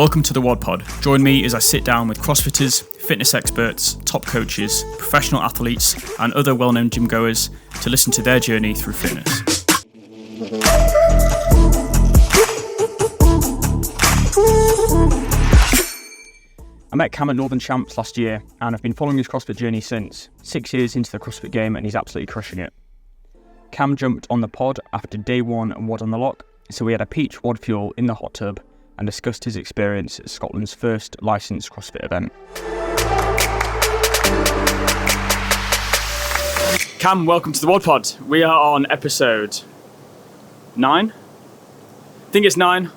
Welcome to the WOD Pod. Join me as I sit down with CrossFitters, fitness experts, top coaches, professional athletes, and other well-known gym goers to listen to their journey through fitness. I met Cam at Northern Champs last year, and I've been following his CrossFit journey since. 6 years into the CrossFit game, and he's absolutely crushing it. Cam jumped on the pod after day one and WOD on the Loch, so we had a peach WOD fuel in the hot tub and discussed his experience at Scotland's first licensed CrossFit event. Cam, welcome to the WOD Pod. We are on episode 9. I think it's 9.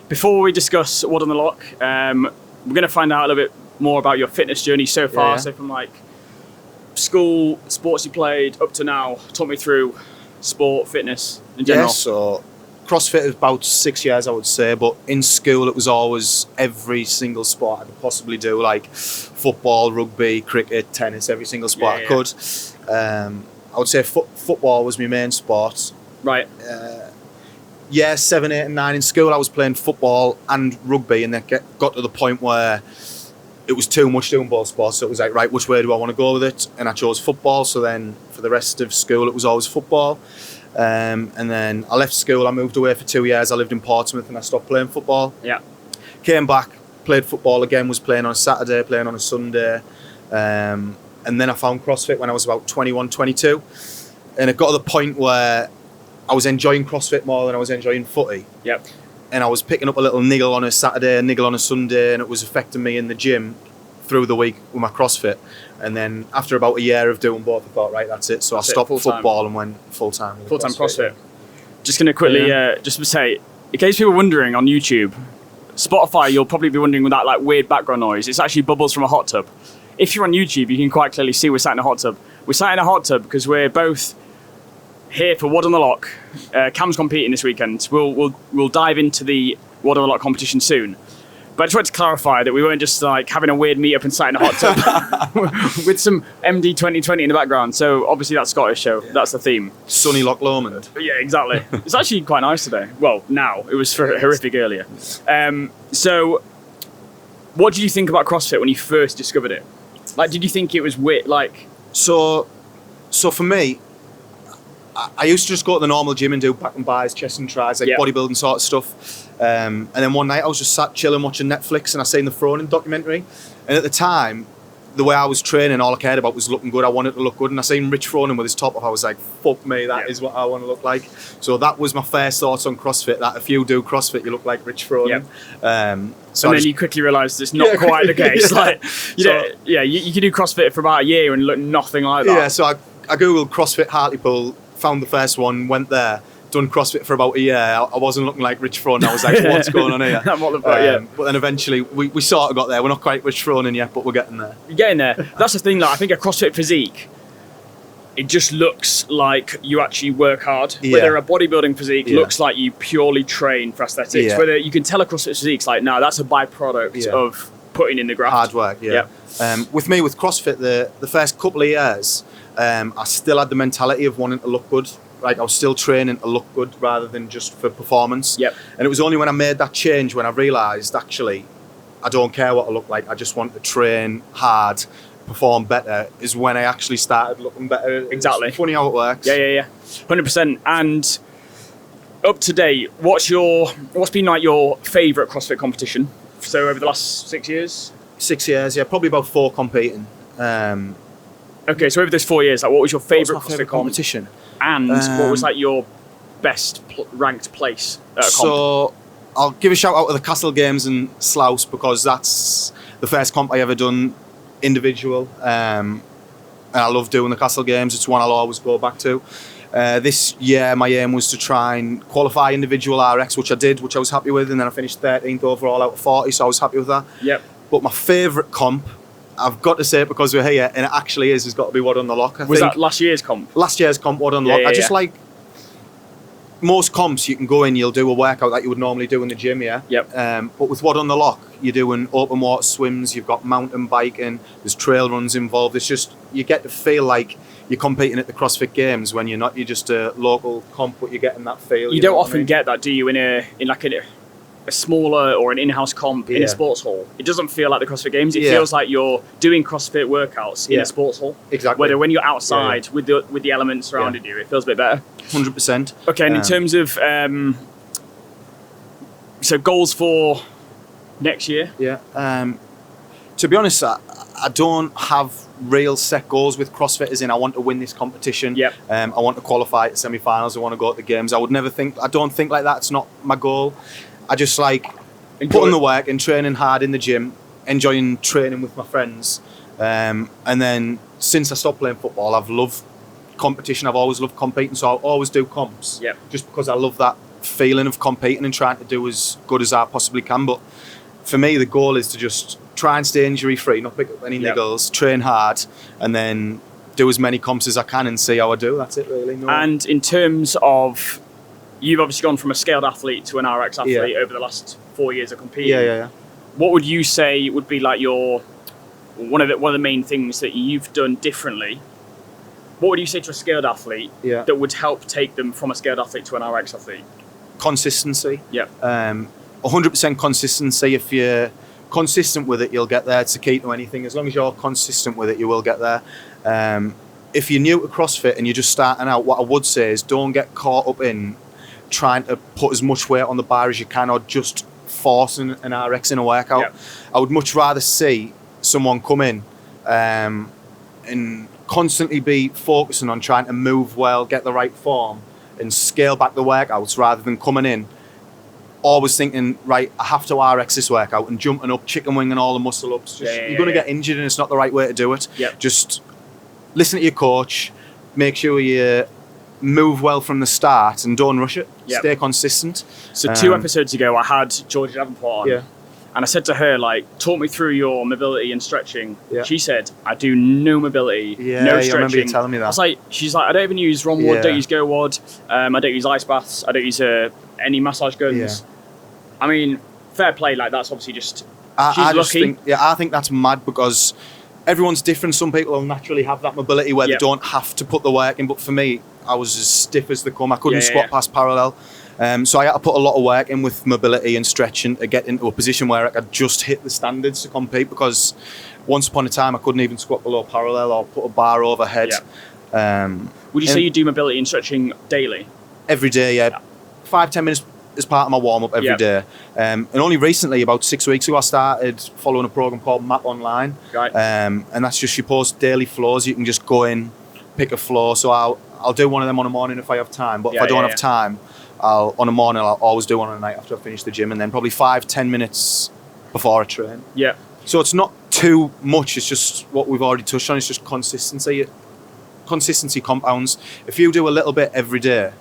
Before we discuss WOD on the Loch, we're going to find out a little bit more about your fitness journey so far. So from like school, sports you played, up to now, talk me through sport, fitness in general. Yeah, so CrossFit is about 6 years, I would say, but in school it was always every single sport I could possibly do, like football, rugby, cricket, tennis, every single sport I could. I would say football was my main sport. Right. Year 7, 8 and 9 in school I was playing football and rugby, and then got to the point where it was too much doing both sports, so it was like, right, which way do I want to go with it? And I chose football, so then for the rest of school it was always football. And then I left school, I moved away for 2 years, I lived in Portsmouth and I stopped playing football. Yeah. Came back, played football again, was playing on a Saturday, playing on a Sunday. And then I found CrossFit when I was about 21, 22. And it got to the point where I was enjoying CrossFit more than I was enjoying footy. Yep. And I was picking up a little niggle on a Saturday, a niggle on a Sunday, and it was affecting me in the gym through the week with my CrossFit. And then after about a year of doing both, I thought, right, that's it. So I stopped football and went full-time. Full-time CrossFit. Just going to quickly just to say, in case people are wondering on YouTube, Spotify, you'll probably be wondering with that like weird background noise. It's actually bubbles from a hot tub. If you're on YouTube, you can quite clearly see we're sat in a hot tub. We're sat in a hot tub because we're both here for WOD on the Loch. Cam's competing this weekend. We'll dive into the WOD on the Loch competition soon. But I just wanted to clarify that we weren't just like having a weird meet-up and sat in a hot tub with some MD 2020 in the background. So obviously that's Scottish, so that's the theme. Sunny Loch Lomond. Yeah, exactly. It's actually quite nice today. Well, now. It was horrific earlier. So what did you think about CrossFit when you first discovered it? Like, did you think it was weird? Like, So for me, I used to just go to the normal gym and do back and buys, chest and tries, like bodybuilding sort of stuff. And then one night I was just sat chilling watching Netflix and I seen the Froning documentary. And at the time, the way I was training, all I cared about was looking good. I wanted to look good. And I seen Rich Froning with his top off. I was like, fuck me, that is what I want to look like. So that was my first thoughts on CrossFit, that if you do CrossFit, you look like Rich Froning. So then you quickly realised it's not quite the case. Like, you could do CrossFit for about a year and look nothing like that. Yeah, so I googled CrossFit Hartlepool, found the first one, went there, done CrossFit for about a year. I wasn't looking like Rich Froning. I was like, what's going on here? But then eventually we sort of got there. We're not quite Rich Froning yet, but we're getting there. You're getting there. That's the thing. Like, I think a CrossFit physique, it just looks like you actually work hard. Yeah. Whether a bodybuilding physique looks like you purely train for aesthetics. Yeah. Whether you can tell a CrossFit physique's like, no, that's a byproduct of putting in the graft. Hard work, with me, with CrossFit, the first couple of years, I still had the mentality of wanting to look good. Like, I was still training to look good rather than just for performance. Yep. And it was only when I made that change when I realised, actually, I don't care what I look like. I just want to train hard, perform better, is when I actually started looking better. Exactly. It's funny how it works. Yeah. 100%. And up to date, what's been like your favourite CrossFit competition? So over the last 6 years? 6 years, yeah. Probably about 4 competing. Okay, so over those 4 years, like, what was your favourite CrossFit competition? And what was like your best ranked place at a comp? So I'll give a shout out to the Castle Games in Slough, because that's the first comp I ever done individual. And I love doing the Castle Games. It's one I'll always go back to. This year my aim was to try and qualify individual RX, which I did, which I was happy with, and then I finished 13th overall out of 40, so I was happy with that. Yep. But my favourite comp, I've got to say it because we're here, and it actually has got to be WOD on the Loch. Was that last year's comp? Last year's comp, WOD on the Loch. I just like, most comps you can go in, you'll do a workout that you would normally do in the gym, Yep. But with WOD on the Loch, you're doing open water swims, you've got mountain biking, there's trail runs involved. It's just, you get to feel like you're competing at the CrossFit Games when you're just a local comp, but you're getting that feel. You don't often get that, do you, in a smaller or an in-house comp in a sports hall, it doesn't feel like the CrossFit Games. It feels like you're doing CrossFit workouts in a sports hall. Exactly. Whether when you're outside with the elements surrounding you, it feels a bit better. 100%. Okay, and in terms of so goals for next year? Yeah. To be honest, I don't have real set goals with CrossFit, as in I want to win this competition. Yep. I want to qualify at semi-finals. I want to go to the games. I don't think like that. It's not my goal. I just like putting the work and training hard in the gym, enjoying training with my friends. And then since I stopped playing football, I've loved competition. I've always loved competing, so I'll always do comps. Yep. Just because I love that feeling of competing and trying to do as good as I possibly can. But for me, the goal is to just try and stay injury free, not pick up any niggles, train hard, and then do as many comps as I can and see how I do. That's it, really. No. And in terms of, you've obviously gone from a scaled athlete to an RX athlete over the last 4 years of competing. Yeah. What would you say would be like one of the main things that you've done differently? What would you say to a scaled athlete that would help take them from a scaled athlete to an RX athlete? Consistency. Yeah. 100% consistency. If you're consistent with it, you'll get there. It's the key to anything. As long as you're consistent with it, you will get there. If you're new to CrossFit and you're just starting out, what I would say is don't get caught up in trying to put as much weight on the bar as you can, or just forcing an RX in a workout. Yep. I would much rather see someone come in and constantly be focusing on trying to move well, get the right form, and scale back the workouts, rather than coming in always thinking, right, I have to RX this workout and jumping up, chicken winging all the muscle ups. You're going to get injured, and it's not the right way to do it. Yep. Just listen to your coach, make sure you move well from the start and don't rush it. Yep. Stay consistent. So 2 episodes ago, I had Georgia Davenport on. Yeah. And I said to her, like, talk me through your mobility and stretching. Yeah. She said, I do no mobility, no stretching. I remember you telling me that. I was like, she's like, I don't even use ROM WOD, don't use Go WOD, I don't use ice baths, I don't use any massage guns. Yeah. I mean, fair play, like, that's obviously just, she's I lucky. I think that's mad, because everyone's different. Some people will naturally have that mobility where they don't have to put the work in, but for me, I was as stiff as they come. I couldn't squat past parallel. So I had to put a lot of work in with mobility and stretching to get into a position where I could just hit the standards to compete, because once upon a time I couldn't even squat below parallel or put a bar overhead. Would you say you do mobility and stretching daily? Every day, 5-10 minutes as part of my warm-up every day. And only recently, about 6 weeks ago, I started following a program called Map Online. Right. And that's just, you post daily flows. You can just go in, pick a flow. So I'll do one of them on a morning if I have time. But if I don't have time, on a morning, I'll always do one on a night after I finish the gym, and then probably 5-10 minutes before I train. Yeah. So it's not too much. It's just what we've already touched on. It's just consistency. Consistency compounds. If you do a little bit every day,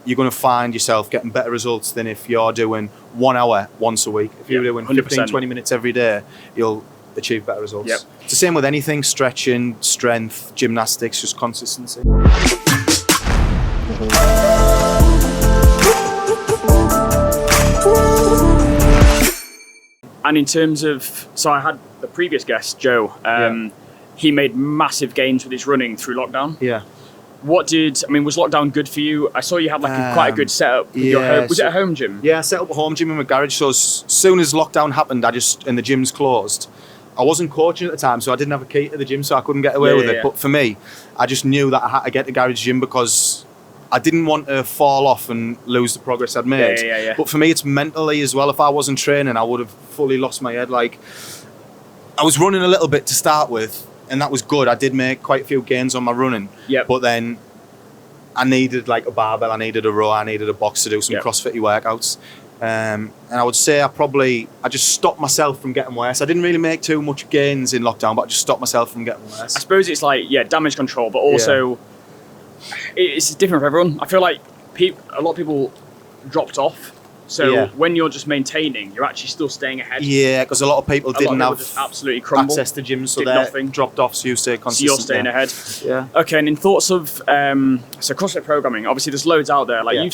you're going to find yourself getting better results than if you're doing 1 hour once a week. If you're doing 15-20 minutes every day, you'll achieve better results. Yep. It's the same with anything: stretching, strength, gymnastics, just consistency. And in terms of, so I had the previous guest, Joe, he made massive gains with his running through lockdown. Yeah. Was lockdown good for you? I saw you had like quite a good setup with your home. Was it a home gym? Yeah, I set up a home gym in my garage. So as soon as lockdown happened, and the gyms closed, I wasn't coaching at the time, so I didn't have a key to the gym, so I couldn't get away with it. But for me, I just knew that I had to get the garage gym, because I didn't want to fall off and lose the progress I'd made. Yeah. But for me, it's mentally as well. If I wasn't training, I would have fully lost my head. Like, I was running a little bit to start with, and that was good. I did make quite a few gains on my running. Yep. But then I needed like a barbell, I needed a row, I needed a box to do some CrossFit workouts. And I would say I just stopped myself from getting worse. I didn't really make too much gains in lockdown, but I just stopped myself from getting worse. I suppose it's like, damage control, but also it's different for everyone. I feel like a lot of people dropped off. So when you're just maintaining, you're actually still staying ahead. Yeah, because a lot of people didn't have absolutely crumble, access to gyms, so they dropped off, so you stay consistent. So you're staying ahead. Yeah. Okay, and in thoughts of so CrossFit programming, obviously there's loads out there. Like I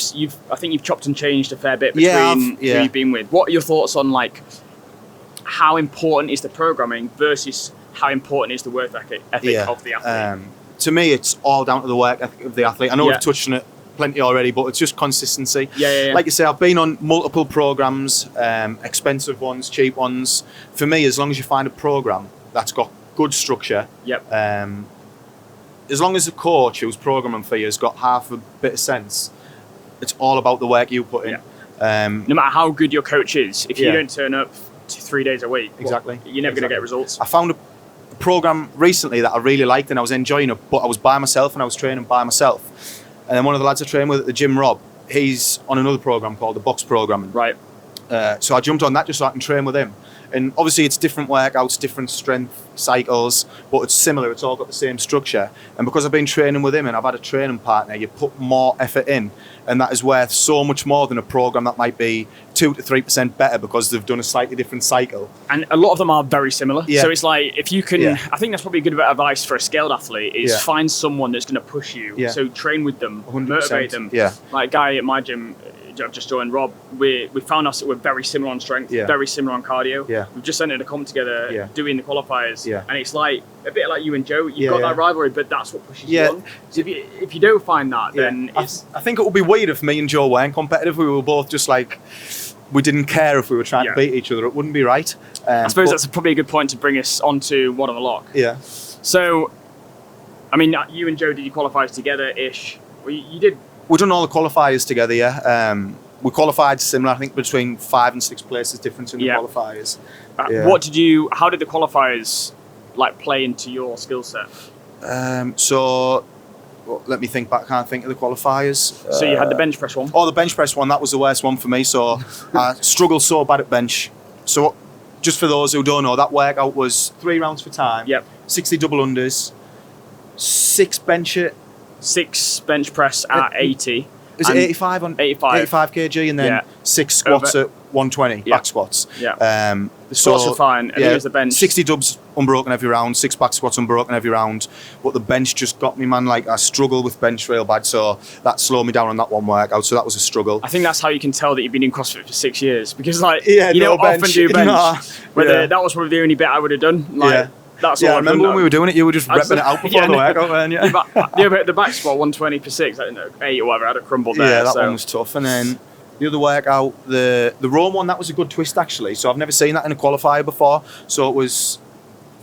think you've chopped and changed a fair bit between who you've been with. What are your thoughts on like how important is the programming versus how important is the work ethic of the athlete? To me, it's all down to the work ethic of the athlete. I know we've touched on it plenty already, but it's just consistency. Yeah. Like you say, I've been on multiple programs, expensive ones, cheap ones. For me, as long as you find a program that's got good structure, as long as the coach who's programming for you has got half a bit of sense, it's all about the work you put in. No matter how good your coach is, if you don't turn up 3 days a week, exactly, you're never going to get results. I found a program recently that I really liked and I was enjoying it, but I was by myself and I was training by myself. And then one of the lads I train with at the gym, Rob, he's on another program called the box programming. Right. So I jumped on that just so I can train with him. And obviously it's different workouts, different strength cycles, but it's similar. It's all got the same structure. And because I've been training with him and I've had a training partner, you put more effort in, and that is worth so much more than a program that might be 2 to 3% better because they've done a slightly different cycle. And a lot of them are very similar. Yeah. So it's like, if you can, I think that's probably a good bit of advice for a scaled athlete is find someone that's going to push you. Yeah. So train with them, 100%. motivate them. Yeah. Like a guy at my gym, I've just joined, Rob, we found us that we're very similar on strength, very similar on cardio. Yeah. We've just entered a comp together doing the qualifiers. Yeah. And it's like a bit like you and Joe, you've got that rivalry, but that's what pushes you on. So if you don't find that, then it's... I think it would be weird if me and Joe weren't competitive. We were both just like, we didn't care if we were trying to beat each other. It wouldn't be right. I suppose that's probably a good point to bring us onto WOD on the Loch. Yeah. So, I mean, you and Joe did your qualifiers together-ish. Well, you did... We've done all the qualifiers together, we qualified similar, I think between 5 and 6 places difference in the qualifiers. How did the qualifiers like play into your skill set? Let me think back, I can't think of the qualifiers. So you had the bench press one? Oh, the bench press one, that was the worst one for me. So I struggled so bad at bench. So just for those who don't know, that workout was 3 rounds for time, 60 double unders, 6 bench it. 6 bench press at 80. Is it 85 on 85 kg and then 6 squats at 120 back squats. The squats were fine. And here's the bench. 60 dubs unbroken every round, 6 back squats unbroken every round. But the bench just got me, man. Like I struggle with bench real bad, so that slowed me down on that one workout. So that was a struggle. I think that's how you can tell that you've been in CrossFit for 6 years because like you don't often do bench. That was probably the only bit I would have done. Like, that's all I remember when we were doing it, you were just repping it out before the workout, weren't you? The back squat 120 for 6, I don't know, 8 or whatever, I had a crumble there. Yeah, that one was tough. And then the other workout, the Rome one, that was a good twist actually. So I've never seen that in a qualifier before. So it was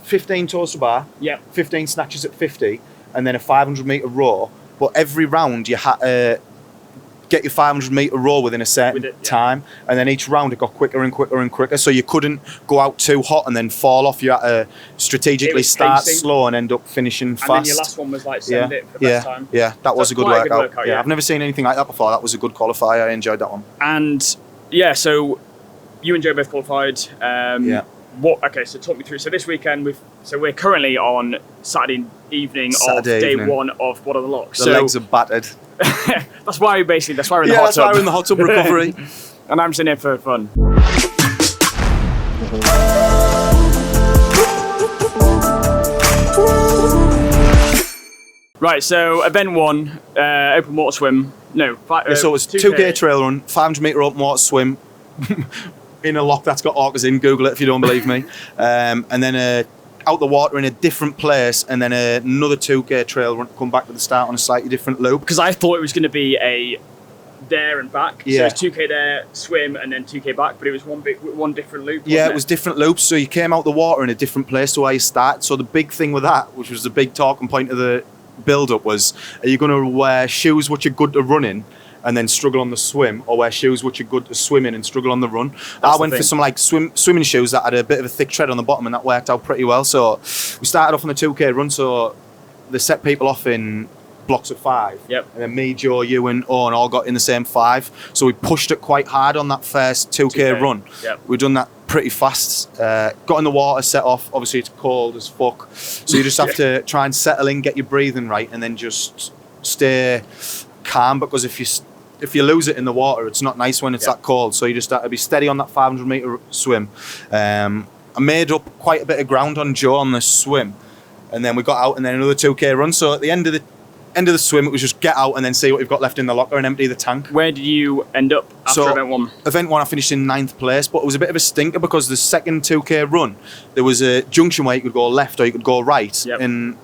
15 toes to bar, 15 snatches at 50, and then a 500 metre row. But every round you had to get your 500 metre row within a certain time, and then each round it got quicker and quicker and quicker, so you couldn't go out too hot and then fall off. You had to strategically start slow and end up finishing fast. And then your last one was like send it for the best time. Yeah, that was a good workout. I've never seen anything like that before. That was a good qualifier. I enjoyed that one. And so you and Joe both qualified. So talk me through. So this weekend we're currently on Saturday evening of day 1 of WOD on the Loch. The legs are battered. That's why we're in the hot tub. That's why we're in the hot tub recovery. And I'm sitting here for fun. Right, so event 1, open water swim. No, so it was 2K trail run, 500 metre open water swim in a loch that's got orcas in. Google it if you don't believe me. And then out the water in a different place, and then another 2K trail run to come back to the start on a slightly different loop. Because I thought it was going to be a there and back. So it was 2K there, swim, and then 2K back, but it was one different loop. Yeah, it was different loops. So you came out the water in a different place to where you started. So the big thing with that, which was the big talking point of the build-up, was: are you going to wear shoes which are good to run in and then struggle on the swim, or wear shoes which are good to swim in and struggle on the run? I went for some like swimming shoes that had a bit of a thick tread on the bottom, and that worked out pretty well. So we started off on the 2K run, so they set people off in blocks of 5. Yep. And then me, Joe, you and Owen all got in the same 5. So we pushed it quite hard on that first 2K run. Yep. We've done that pretty fast. Got in the water, set off. Obviously it's cold as fuck. So you just have to try and settle in, get your breathing right, and then just stay calm, because if you lose it in the water, it's not nice when it's that cold. So you just have to be steady on that 500 metre swim. I made up quite a bit of ground on Joe on the swim, and then we got out and then another 2K run. So at the end of the swim, it was just get out and then see what we've got left in the locker and empty the tank. Where did you end up after event 1? Event 1, I finished in 9th place, but it was a bit of a stinker because the second 2K run, there was a junction where you could go left or you could go right. Yep. And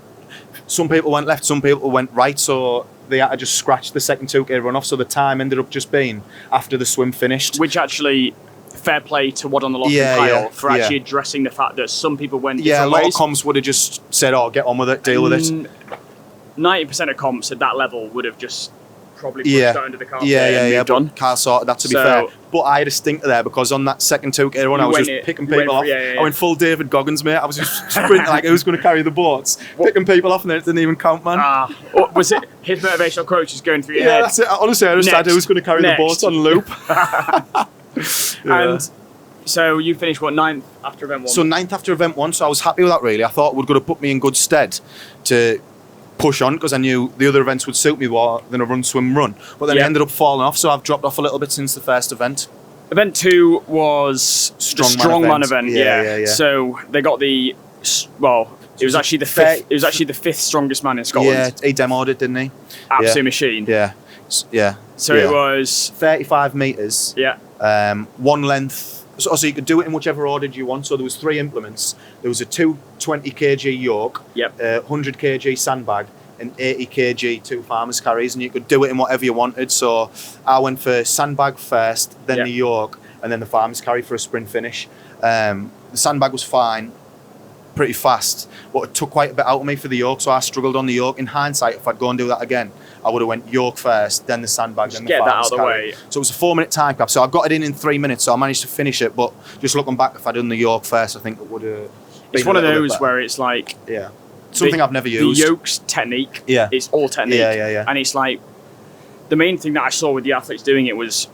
some people went left, some people went right. So they had to just scratch the second 2K run off, so the time ended up just being after the swim finished. Which actually, fair play to WOD on the Loch and Kyle for actually addressing the fact that some people went a different lot ways. of comps would have just said, "Oh, get on with it, deal with it." 90% of comps at that level would have just probably pushed that under the carpet and moved on. Kyle sorted that, to be fair. But I had a stinker there because on that second 2K run, I was just picking people off. I went full David Goggins, mate. I was just sprinting like who's going to carry the boats, picking people off, and then it didn't even count, man. Was it his motivational quote just going through your head? Yeah, that's it. Honestly, I just had who's going to carry the boats on loop. And so you finished, what, 9th after event 1? So 9th after event 1, so I was happy with that, really. I thought it would have put me in good stead to push on, because I knew the other events would suit me more than a run, swim, run. But then it ended up falling off, so I've dropped off a little bit since the first event. Event 2 was strongman event. Yeah. So they got the, well, it was actually the fifth. It was actually the 5th strongest man in Scotland. Yeah, he demoed it, didn't he? Absolute machine. Yeah. So it was 35 meters. Yeah. One length. So you could do it in whichever order you want. So there was 3 implements. There was a 220 kg yoke, 100 kg sandbag, and 80 kg 2 farmers carries, and you could do it in whatever you wanted. So I went for sandbag first, then the yoke, and then the farmers carry for a sprint finish. The sandbag was fine, pretty fast, but it took quite a bit out of me for the yoke, so I struggled on the yoke. In hindsight, if I'd go and do that again, I would have went yoke first, then the sandbag, then the farmers carry. Get that out of the way. So it was a 4-minute time cap. So I got it in 3 minutes, so I managed to finish it. But just looking back, if I'd done the yoke first, I think it would have. It's one of those where it's like something I've never used. The yoke's technique. Yeah. It's all technique. Yeah. And it's like the main thing that I saw with the athletes doing it was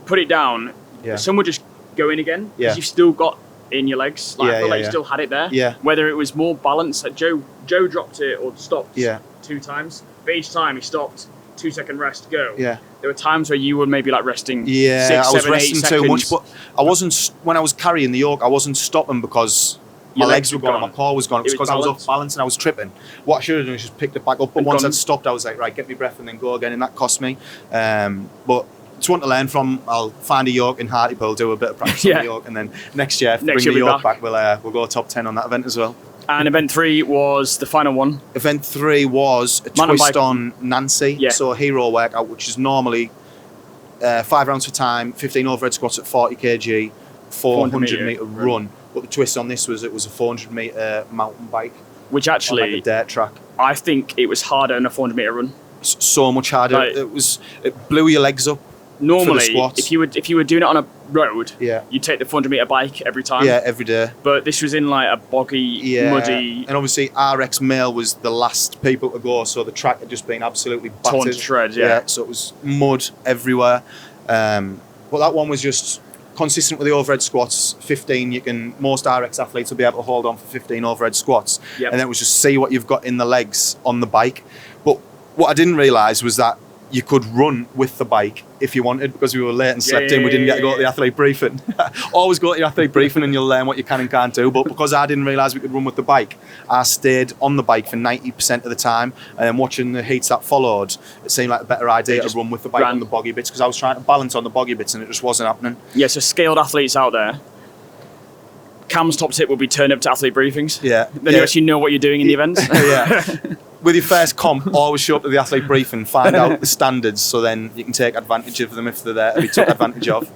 put it down. Yeah. Some would just go in again because you've still got in your legs. Like I feel like you still had it there. Yeah. Whether it was more balance, like Joe dropped it or stopped 2 times. But each time he stopped, 2-second rest, go. Yeah. There were times where you were maybe like resting 6, 7, 8 seconds. I was resting too much, but I wasn't, when I was carrying the yoke, I wasn't stopping because my legs were gone and my core was gone. It was because I was off balance and I was tripping. What I should have done is just picked it back up. But once I'd stopped, I was like, right, get me breath and then go again, and that cost me. But it's one to learn from. I'll find a yoke in Hartlepool, do a bit of practice on the yoke, and then next year, bring the yoke back, we'll go top 10 on that event as well. And event 3 was the final one. Event 3 was a twist on Nancy. Yeah. So a hero workout, which is normally 5 rounds for time, 15 overhead squats at 40 kg, 400 metre run. But the twist on this was it was a 400 metre mountain bike. Which actually, on like a dirt track. I think it was harder than a 400 metre run. So much harder. Like, it blew your legs up. Normally, if you were doing it on a road, you'd take the 400 metre bike every time. Yeah, every day. But this was in like a boggy, muddy. And obviously, RX Mail was the last people to go, so the track had just been absolutely battered. Torn to shreds, yeah. So it was mud everywhere. But that one was just consistent with the overhead squats. 15, most RX athletes will be able to hold on for 15 overhead squats. Yep. And then it was just see what you've got in the legs on the bike. But what I didn't realise was that you could run with the bike if you wanted, because we were late and slept in. We didn't get to go to the athlete briefing. Always go to your athlete briefing and you'll learn what you can and can't do. But because I didn't realise we could run with the bike, I stayed on the bike for 90% of the time. And then watching the heats that followed, it seemed like a better idea to run with the bike on the boggy bits, because I was trying to balance on the boggy bits and it just wasn't happening. Yeah, so scaled athletes out there, Cam's top tip will be turn up to athlete briefings. Yeah. Then you actually know what you're doing in the events. Yeah. With your first comp, always show up to the athlete briefing, find out the standards, so then you can take advantage of them if they're there to be took advantage of.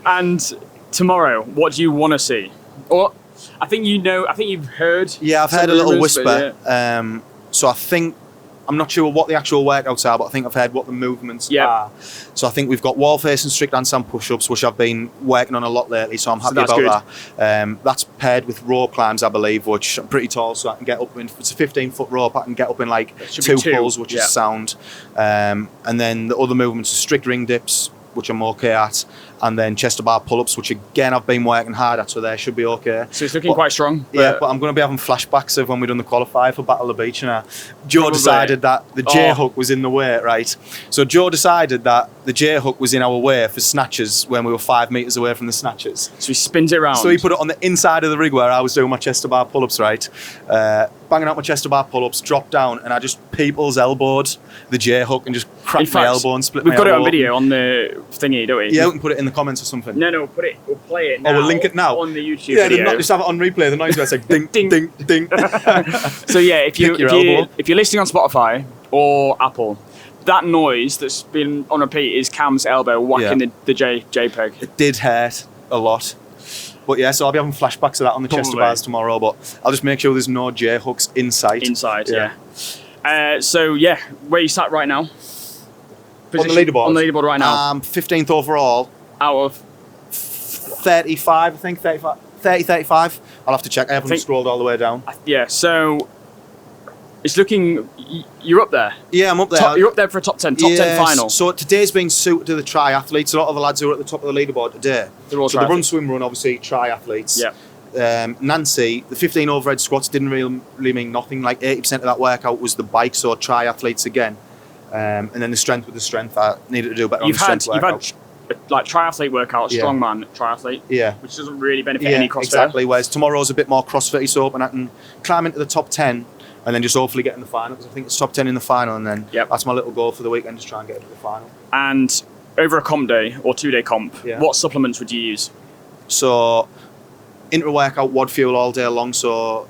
And tomorrow, what do you want to see? Or I think you've heard. Yeah, I've heard a little whisper. Yeah. So I think, I'm not sure what the actual workouts are, but I think I've heard what the movements are. So I think we've got wall facing strict handstand push-ups, which I've been working on a lot lately, so I'm happy about that. That's paired with rope climbs, I believe, which I'm pretty tall, so I can get up in, it's a 15-foot rope, I can get up in like 2 pulls, which is sound. And then the other movements are strict ring dips, which I'm okay at, and then chest to bar pull-ups, which again I've been working hard at, so they should be okay. So it's looking quite strong. Yeah, but I'm going to be having flashbacks of when we done the qualifier for Battle of the Beach, and Joe decided that the J-hook was in the way, right? So Joe decided that the J-hook was in our way for snatches when we were 5 meters away from the snatches. So he spins it around. So he put it on the inside of the rig where I was doing my chest to bar pull-ups, right? Banging out my chest to bar pull-ups, dropped down, and I just people's elbowed the J-hook and just cracked my elbow and split my elbow. We've got it on video on the thingy, don't we? Yeah, we can put it in in the comments or something? No, we'll play it now. Oh, we'll link it now? On the YouTube Yeah, video. not just have it on replay. The noise where it's like ding, ding, ding, ding. So yeah, if you're listening on Spotify or Apple, that noise that's been on repeat is Cam's elbow whacking the JPEG. It did hurt a lot. But yeah, so I'll be having flashbacks of that on the Chester bars tomorrow, but I'll just make sure there's no J hooks inside. So yeah, where you sat right now? On the leaderboard? On the leaderboard right now. 15th overall. Out of 35, I think, 35. I'll have to check. I haven't scrolled all the way down. Yeah, so it's looking... You're up there. Yeah, I'm up there. You're up there for a top 10 final. So today's been suited to the triathletes. A lot of the lads who are at the top of the leaderboard today. They're all so the run, swim, run, obviously, triathletes. Yeah. Nancy, the 15 overhead squats didn't really mean nothing. Like 80% of that workout was the bike, so triathletes again. And then the strength with the strength. I needed to do better on the strength workout. You've had like triathlete workout, strongman triathlete, which doesn't really benefit any CrossFit. Exactly. Whereas tomorrow's a bit more CrossFit-y, so hoping I can climb into the top 10 and then just hopefully get in the final, because I think it's top 10 in the final, and then that's my little goal for the weekend, just try and get into the final. And over a comp day or 2-day comp, what supplements would you use? So intra-workout WOD fuel all day long, so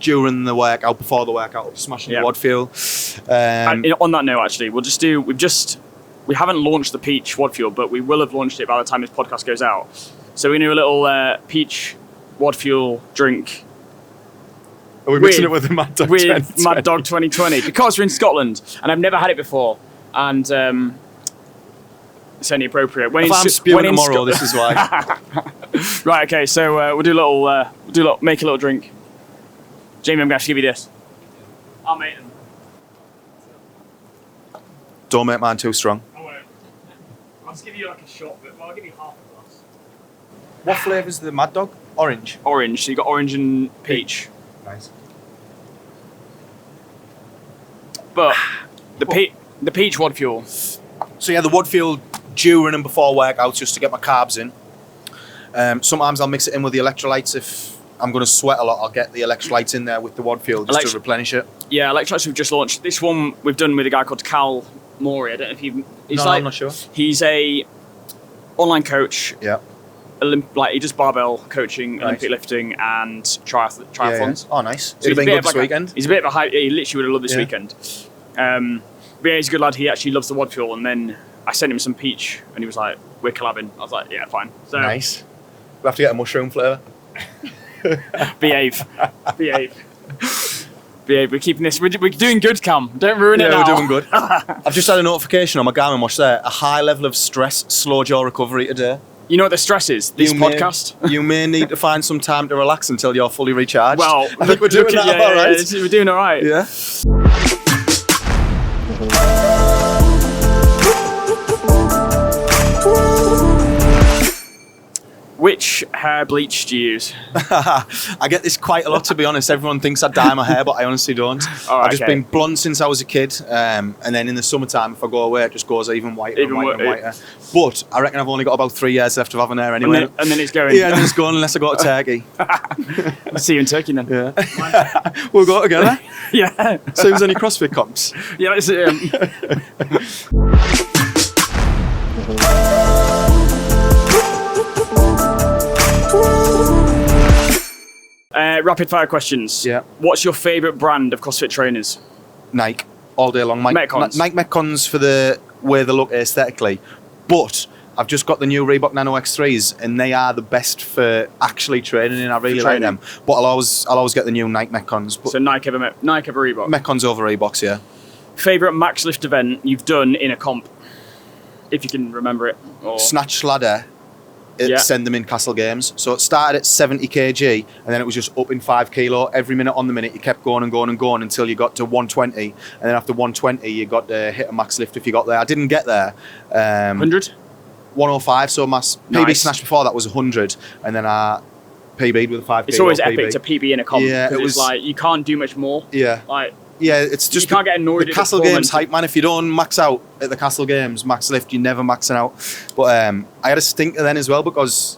during the workout, before the workout, I'll be smashing the WOD fuel. And on that note, actually, we haven't launched the peach WOD fuel, but we will have launched it by the time this podcast goes out. So we're going to do a little peach WOD fuel drink. Are we mixing it with the Mad Dog 2020? With Mad Dog 2020, because we're in Scotland, and I've never had it before, and it's only appropriate. If I'm spewing tomorrow, this is why. Right, okay, so we'll make a little drink. Jamie, I'm going to have to give you this. I'll make them. Don't make mine too strong. I won't. I'll just give you like a shot, but I'll give you half a glass. What flavour's the Mad Dog? Orange? Orange, so you got orange and peach. Nice. But the peach WOD fuel. So yeah, the WOD fuel during and before workouts, just to get my carbs in. Sometimes I'll mix it in with the electrolytes. If I'm going to sweat a lot, I'll get the electrolytes in there with the WOD fuel just to replenish it. Yeah, electrolytes we've just launched. This one we've done with a guy called Cal Morey. I don't know if you've... I'm not sure. He's a online coach. Yeah. He does barbell coaching, Olympic lifting, and triathlons. Yeah. Oh, nice. So he's been good this weekend. He's a bit of a hype. He literally would have loved this weekend. But yeah, he's a good lad. He actually loves the WOD fuel. And then I sent him some peach, and he was like, "We're collabing." I was like, "Yeah, fine." So nice. We'll have to get a mushroom flavour. Behave. We're keeping this. We're doing good, Cam. Don't ruin it now. We're doing good. I've just had a notification on my Garmin watch there. A high level of stress slowed your recovery today. You know what the stress is? This podcast. You may need to find some time to relax until you're fully recharged. Well, I think we're doing that all right. We're doing all right. Yeah. Which hair bleach do you use? I get this quite a lot, to be honest. Everyone thinks I dye my hair, but I honestly don't. I've just been blonde since I was a kid, and then in the summertime, if I go away, it just goes even whiter and whiter. But I reckon I've only got about 3 years left of having hair anyway. And then it's going. Yeah, and then it's going unless I go to Turkey. I'll see you in Turkey then. Yeah. We'll go together. Yeah. So there's any CrossFit comps? Yeah, that's it. Rapid fire questions. Yeah. What's your favourite brand of CrossFit trainers? Nike, all day long. Metcons. Nike Metcons for the way they look aesthetically. But I've just got the new Reebok Nano X3s, and they are the best for actually training, and I really like them. But I'll always get the new Nike Metcons. But so Nike over Reebok? Metcons over Reeboks, yeah. Favourite max lift event you've done in a comp? If you can remember it. Or... Snatch ladder. Send them in Castle Games. So it started at 70 kg, and then it was just up in 5 kilo every minute on the minute. You kept going and going and going until you got to 120, and then after 120 you got to hit a max lift if you got there. I didn't get there. 100? 105, so my PB snatch before that was 100, and then I PB'd with a 5 kilo. It's always PB. epic to PB in a comp, because it's like you can't do much more. Yeah. Yeah, it's just you can't get annoyed the Castle Games hype, man. If you don't max out at the Castle Games, max lift, you're never maxing out. But I had a stinker then as well, because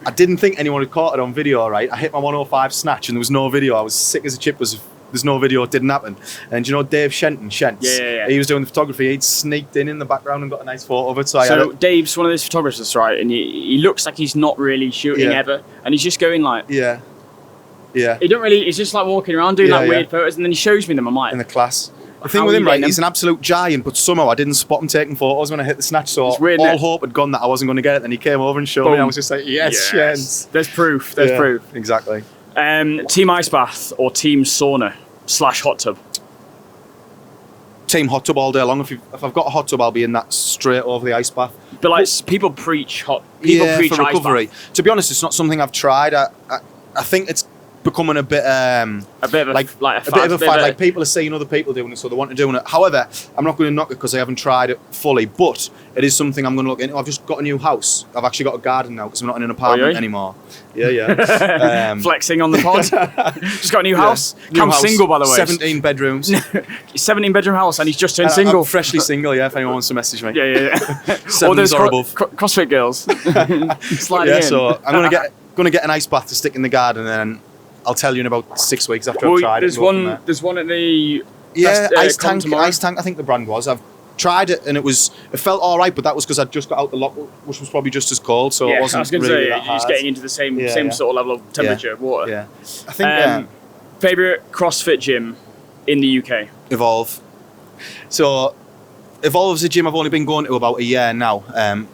I didn't think anyone had caught it on video, right? I hit my 105 snatch and there was no video. I was sick as a chip, was there's no video, it didn't happen. And you know Dave Shents? Yeah. He was doing the photography, he'd sneaked in the background and got a nice photo of it. So Dave's one of those photographers, right? And he looks like he's not really shooting ever. And he's just going like... Yeah. He don't really... He's just like walking around doing weird photos, and then he shows me them. I'm like... In the class. The thing with him, right, he's an absolute giant, but somehow I didn't spot him taking photos when I hit the snatch, so all hope had gone that I wasn't going to get it. Then he came over and showed me. I was just like, yes. Shents. There's proof. There's proof. Exactly. Team ice bath or team sauna / hot tub? Team hot tub all day long. If I've got a hot tub, I'll be in that straight over the ice bath. But like people preach preach for recovery. Ice bath. To be honest, it's not something I've tried. I think it's becoming a bit of a fad. Like people are seeing other people doing it, so they want to do it. However, I'm not going to knock it because I haven't tried it fully, but it is something I'm going to look into. I've just got a new house. I've actually got a garden now because I'm not in an apartment anymore. Yeah. Flexing on the pod. Just got a new house. Cam's single, by the way. 17 bedrooms. 17-bedroom house, and he's just turned single. I'm freshly single. Yeah, if anyone wants to message me. Yeah. 7s or above. CrossFit girls. Sliding in. So I'm going to get an ice bath to stick in the garden, and then I'll tell you in about 6 weeks after I've tried it. There's one at the Ice Tank. Ice Tank, I think the brand was. I've tried it and it felt all right, but that was because I'd just got out the Loch, which was probably just as cold, so it wasn't. I was going to say it's getting into the same sort of level of temperature of water. Yeah, I think. Favorite CrossFit gym in the UK? Evolve. So, Evolve's a gym I've only been going to about a year now.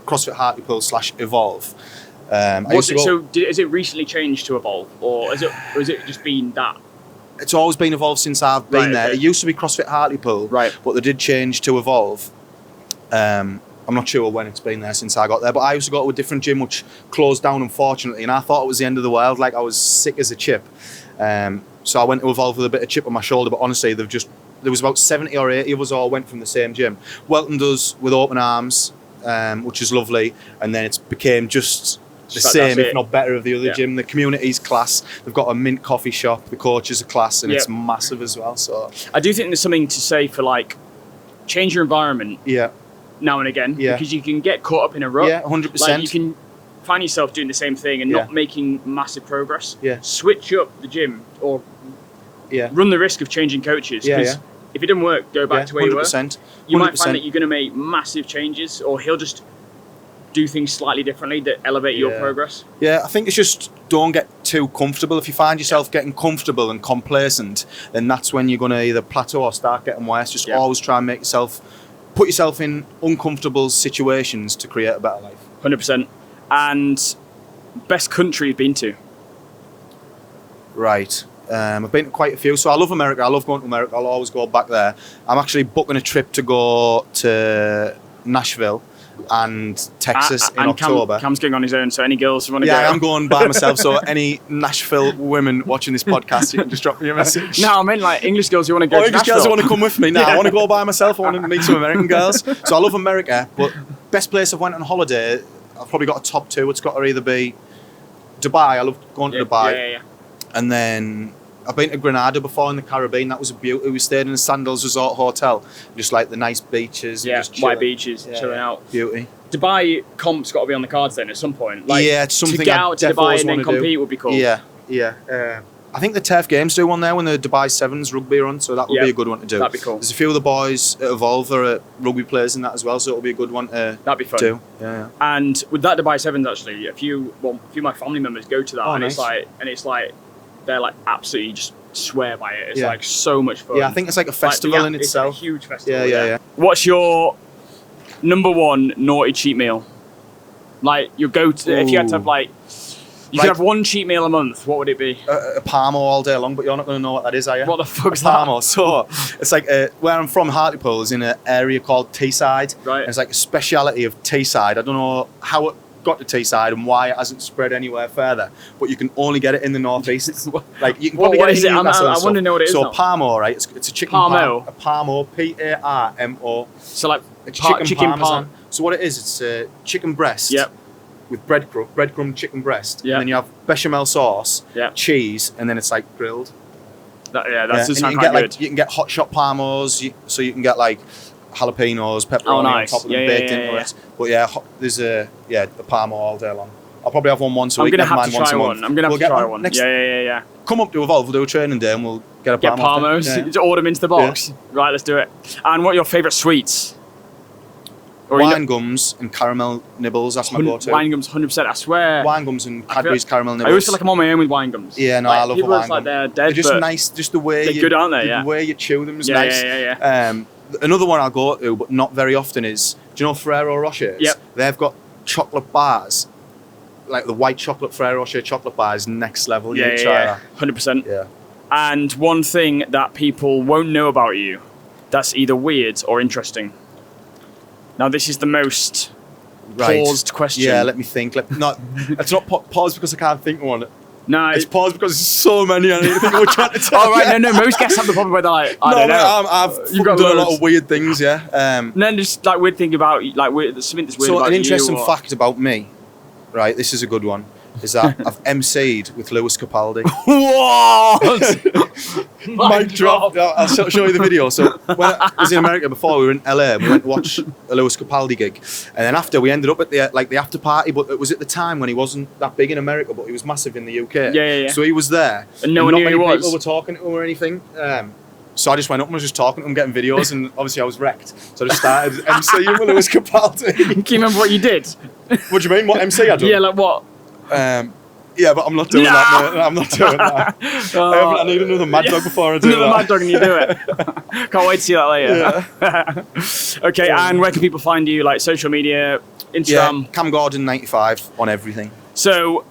CrossFit Hartlepool / Evolve. Has it recently changed to Evolve, or has it just been that? It's always been Evolve since I've been there. Okay. It used to be CrossFit Hartlepool, but they did change to Evolve. I'm not sure when it's been there since I got there, but I used to go to a different gym which closed down, unfortunately, and I thought it was the end of the world. Like, I was sick as a chip. So I went to Evolve with a bit of chip on my shoulder, but honestly, there was about 70 or 80 of us all went from the same gym. Welcomed us with open arms, which is lovely, and then it became just the same, if not better, of the other gym. The community's class. They've got a mint coffee shop. The coaches are class, and it's massive as well. So I do think there's something to say for like change your environment. Now and again, because you can get caught up in a rut. 100%. Like you can find yourself doing the same thing and not making massive progress. Switch up the gym or run the risk of changing coaches. Because if it didn't work, go back to where 100%. You were. You might find that you're going to make massive changes, or he'll just do things slightly differently that elevate your progress. I think it's just don't get too comfortable. If you find yourself getting comfortable and complacent, then that's when you're going to either plateau or start getting worse. Just always try and put yourself in uncomfortable situations to create a better life. 100%. And best country you've been to? Right. I've been to quite a few. So I love America. I love going to America. I'll always go back there. I'm actually booking a trip to go to Nashville and Texas in October. Cam's going on his own, so any girls who want to go? Yeah, I'm going by myself, so any Nashville women watching this podcast, you can just drop me a message. No, I mean like English girls who want to go to English Nashville. girls who want to come with me. No, I want to go by myself. I want to meet some American girls. So I love America, but best place I've went on holiday, I've probably got a top two. It's got to either be Dubai. I love going to Dubai. And then I've been to Grenada before in the Caribbean. That was a beauty. We stayed in a Sandals Resort Hotel. Just like the nice beaches. Yeah, just white beaches, chilling out. Beauty. Dubai comp's got to be on the cards then at some point. Like, it's something to get out to Dubai and then compete would be cool. Yeah. I think the Turf Games do one there when the Dubai Sevens rugby are on, so that would be a good one to do. That'd be cool. There's a few of the boys at Evolve that are rugby players in that as well, so it'll be a good one to That'd be fun. do. Yeah. And with that Dubai Sevens, actually, a few of my family members go to that, and nice. it's like they're like absolutely just swear by it. It's like so much fun. Yeah, I think it's like a festival in itself. It's a huge festival. Yeah. What's your number one naughty cheat meal? Like your go-to, if you had to have like, you could have one cheat meal a month, what would it be? A Parmo all day long, but you're not going to know what that is, are you? What the fuck's Parmo. So it's like where I'm from, Hartlepool is in an area called Teeside. Right. And it's like a speciality of Teeside. I don't know how it got to Teeside and why it hasn't spread anywhere further, but you can only get it in the northeast. Like you can probably get it in Newcastle. I want to know what it is. So now. Parmo, right? It's a chicken Parmo. A Parmo, Parmo. So like it's chicken parmesan. So what it is, it's a chicken breast. Yep. With breadcrumb chicken breast. Yep. And then you have bechamel sauce, yep. cheese, and then it's like grilled. That does sound quite good. You can get hot shot Parmos, so you can get like jalapenos, pepperoni on top of them baked into it. But there's the Parmo all day long. I'll probably have one once a I'm week. gonna Never have to mind once try a one. month. I'm gonna have We'll to get try one. Next, Yeah. come up to Evolve, we'll do a training day and we'll get a Get Parmos. Yeah. Just order them into the box. Right, let's do it. And what are your favourite sweets? Wine gums and caramel nibbles, that's my go-to. Wine gums, 100%. I swear. Wine gums and Cadbury's caramel nibbles. I always feel like I'm on my own with wine gums. Yeah, no, like, I love a people wine it's like gum. they're dead, They're just but nice, just the way they're good, aren't they? Yeah. The way you chew them is Yeah, nice. yeah. Another one I'll go to, but not very often, is, do you know Ferrero Rochers? Yep. They've got chocolate bars, like the white chocolate Ferrero Rocher chocolate bars, next level. You try that. 100%. Yeah. And one thing that people won't know about you that's either weird or interesting. Now, this is the most paused question. Yeah, let me think. It's not paused because I can't think of one. No, it's paused because there's so many I need to think of which one to tell. Oh, right, no. Most guests have the problem where they're like, I don't know. I've You've got done a lot of weird things, yeah. And then just like weird thing about, like, something that's weird about you. So an interesting fact about me, right, this is a good one, is that I've MC'd with Lewis Capaldi. What? Mic drop. I'll show you the video. So when I was in America before, we were in LA and we went to watch a Lewis Capaldi gig. And then after, we ended up at the after party, but it was at the time when he wasn't that big in America, but he was massive in the UK. Yeah. So he was there. And no one knew who he was. People were talking to him or anything. So I just went up and was just talking to him, getting videos, and obviously I was wrecked. So I just started MCing with Lewis Capaldi. Can you remember what you did? What do you mean? What MC I done? Yeah, like what? Yeah, but I'm not doing that, mate. I'm not doing that. I need another Mad Dog before I do that. Another Mad Dog and you do it. Can't wait to see that later. Yeah. Okay, and where can people find you? Like social media, Instagram? Yeah, Cam Gordon 95 on everything. So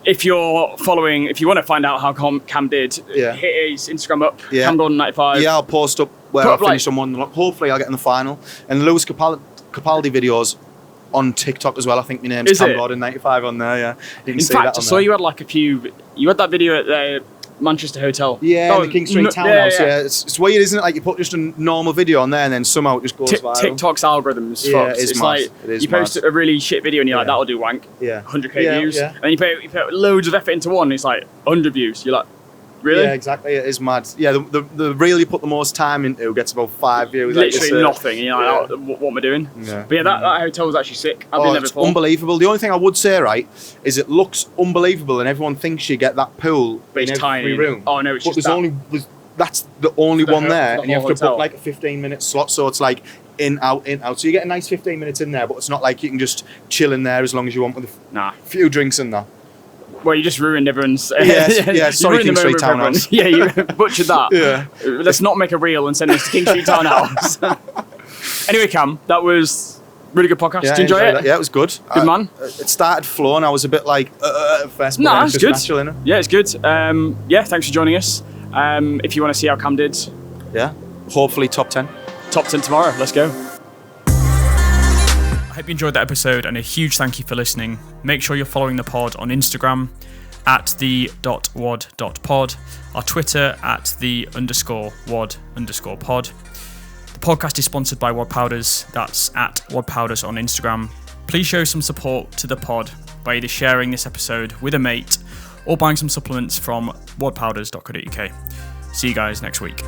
if you want to find out how Cam did, hit his Instagram up, Cam Gordon 95. Yeah, I'll post up where I finished on one. Hopefully I'll get in the final. And Lewis Capaldi videos on TikTok as well. I think my name's Cam Gordon 95 on there. Yeah, you can see that on there. I saw you had like a few. You had that video at the Manchester Hotel. Yeah, the King Street Townhouse. Yeah, it's weird, isn't it? Like you put just a normal video on there, and then somehow it just goes viral. TikTok's algorithms. Yeah, it's mad. like it is you post a really shit video, and you're like, that'll do wank. Yeah, 100k views, and then you put loads of effort into one, and it's like 100 views. You're like, really? Yeah, exactly. It is mad. Yeah, the reel you put the most time into gets about 5 views. Literally nothing. And you're like, what am I doing? Yeah. But yeah, that hotel was actually sick. I've been there before. Unbelievable. The only thing I would say, right, is it looks unbelievable, and everyone thinks you get that pool but it's in every tiny. room. Oh no, it's but just that's the only one there, and you have to hotel. book like a 15-minute slot, so it's like in, out. So you get a nice 15 minutes in there, but it's not like you can just chill in there as long as you want with a few drinks in there. Well, you just ruined everyone's... Sorry, King Street Townhouse. Yeah, you butchered that. Yeah. Let's not make a reel and send this to King Street Townhouse. Anyway, Cam, that was really good podcast. Did you enjoy it? Yeah, it was good. Good man. It started flowing. I was a bit like, at first, but no, it's it's just good. natural, innit? Yeah, it's good. Yeah, thanks for joining us. If you want to see how Cam did... Yeah, hopefully top 10. Top 10 tomorrow. Let's go. I hope you enjoyed that episode, and a huge thank you for listening. Make sure you're following the pod on Instagram at the.wod.pod, our Twitter at the_wod_pod. The podcast is sponsored by WOD Powders. That's at WOD Powders on Instagram. Please show some support to the pod by either sharing this episode with a mate or buying some supplements from wodpowders.co.uk. See you guys next week.